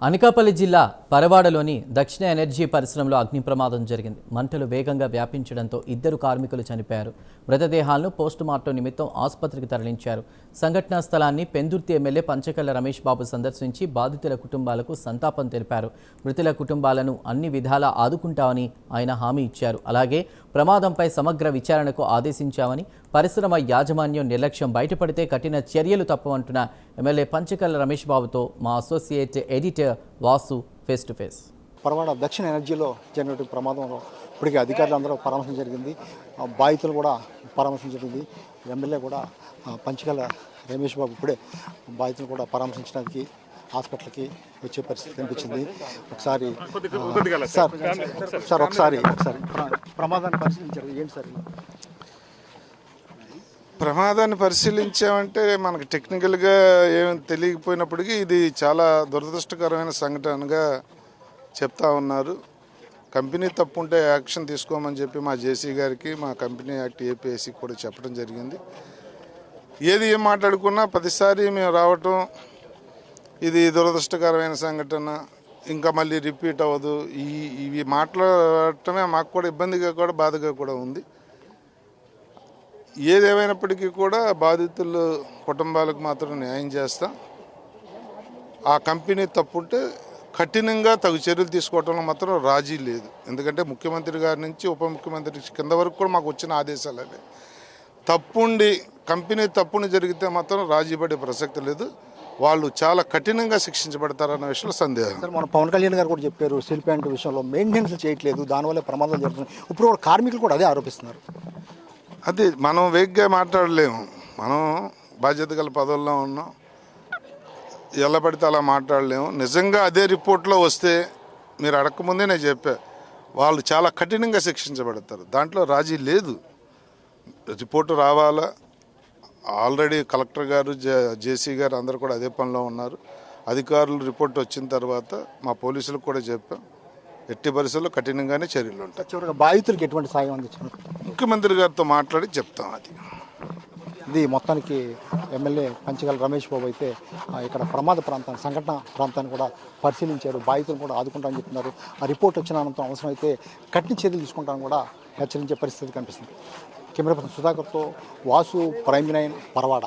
అనకాపల్లి జిల్లా పరవాడలోని దక్షిణ ఎనర్జీ పరిశ్రమలో అగ్ని ప్రమాదం జరిగింది. మంటలు వేగంగా వ్యాపించడంతో 2 కార్మికులు చనిపోయారు. మృతదేహాలను పోస్టుమార్టం నిమిత్తం ఆసుపత్రికి తరలించారు. సంఘటనా స్థలాన్ని పెందుర్తి ఎమ్మెల్యే పంచకళ్ల రమేష్ బాబు సందర్శించి బాధితుల కుటుంబాలకు సంతాపం తెలిపారు. మృతుల కుటుంబాలను అన్ని విధాలా ఆదుకుంటామని ఆయన హామీ ఇచ్చారు. అలాగే ప్రమాదంపై సమగ్ర విచారణకు ఆదేశించామని, పరిశ్రమ యాజమాన్యం నిర్లక్ష్యం బయటపడితే కఠిన చర్యలు తప్పవంటున్న ఎమ్మెల్యే పంచకళ్ల రమేష్ బాబుతో మా associate editor Vasu face to face. Paravada దక్షిణ ఎనర్జీలో జరిగిన ప్రమాదంలో ఇప్పటికే అధికారులందరూ పరామర్శం జరిగింది, బాధితులు కూడా పరామర్శం జరిగింది. ఎమ్మెల్యే కూడా పంచకళ్ల రమేష్ బాబు ఇప్పుడే బాధితులు కూడా పరామర్శించడానికి హాస్పిటల్కి వచ్చే పరిస్థితి కనిపించింది. ఒకసారి ఒకసారి ప్రమాదాన్ని పరిశీలించారు. ఏంటి సార్ ప్రమాదాన్ని పరిశీలించామంటే మనకు టెక్నికల్గా ఏమి తెలియకపోయినప్పటికీ ఇది చాలా దురదృష్టకరమైన సంఘటనగా చెప్తా ఉన్నారు. కంపెనీ తప్పు ఉంటే యాక్షన్ తీసుకోమని చెప్పి మా జేసీ గారికి, మా కంపెనీ యాక్ట్ ఏపీఎస్సీ కూడా చెప్పడం జరిగింది. ఏం మాట్లాడుకున్నా ప్రతిసారి మేము రావటం ఇది దురదృష్టకరమైన సంఘటన, ఇంకా మళ్ళీ రిపీట్ అవ్వదు, ఇవి మాట్లాడటమే మాకు కూడా ఇబ్బందిగా కూడా బాధగా కూడా ఉంది. ఏదేమైనప్పటికీ కూడా బాధితుల కుటుంబాలకు మాత్రం న్యాయం చేస్తాం. ఆ కంపెనీ తప్పుంటే కఠినంగా తగు చర్యలు తీసుకోవడంలో మాత్రం రాజీ లేదు. ఎందుకంటే ముఖ్యమంత్రి గారి నుంచి ఉప ముఖ్యమంత్రి కింద వరకు కూడా మాకు వచ్చిన ఆదేశాలు అవే. తప్పుండి కంపెనీ తప్పుని జరిగితే మాత్రం రాజీ పడే ప్రసక్తి లేదు. వాళ్ళు చాలా కఠినంగా శిక్షించబడతారన్న విషయంలో సందేహం. సార్, మన పవన్ కళ్యాణ్ గారు కూడా చెప్పారు, స్టీల్ ప్లాంట్ విషయంలో మెయింటెనెన్స్ చేయట్లేదు, దానివల్ల ప్రమాదాలు జరుగుతున్నాయి. ఇప్పుడు కూడా కార్మికులు కూడా అదే ఆరోపిస్తున్నారు. అది మనం వేగ్గా మాట్లాడలేము. మనం బాధ్యత గల పదవుల్లో ఉన్నాం, ఎలా పడితే అలా మాట్లాడలేము. నిజంగా అదే రిపోర్ట్లో వస్తే మీరు అడగకముందే నేను చెప్పా, వాళ్ళు చాలా కఠినంగా శిక్షించబడతారు, దాంట్లో రాజీ లేదు. రిపోర్టు రావాలా. ఆల్రెడీ కలెక్టర్ గారు, జేసీ గారు అందరూ కూడా అదే పనిలో ఉన్నారు. అధికారులు రిపోర్ట్ వచ్చిన తర్వాత మా పోలీసులకు కూడా చెప్పాం, ఎట్టి పరిస్థితుల్లో కఠినంగానే చర్యలు ఉంటాయి. చివరిగా బాధితులకు ఎటువంటి సాయం అందించారు? ముఖ్యమంత్రి గారితో మాట్లాడి చెప్తాం. ఇది మొత్తానికి ఎమ్మెల్యే పంచకళ్ల రమేష్ బాబు అయితే ఇక్కడ ప్రమాద ప్రాంతాన్ని, సంఘటన ప్రాంతాన్ని కూడా పరిశీలించారు. బాధితులు కూడా ఆదుకుంటామని చెప్తున్నారు. ఆ రిపోర్ట్ వచ్చిన అనంతరం అవసరమైతే కఠిన చర్యలు తీసుకుంటామని కూడా హెచ్చరించే పరిస్థితి కనిపిస్తుంది. కెమెరా పర్సన్ సుధాకర్తో వాసు, ప్రైమ్ 9 పరవాడ.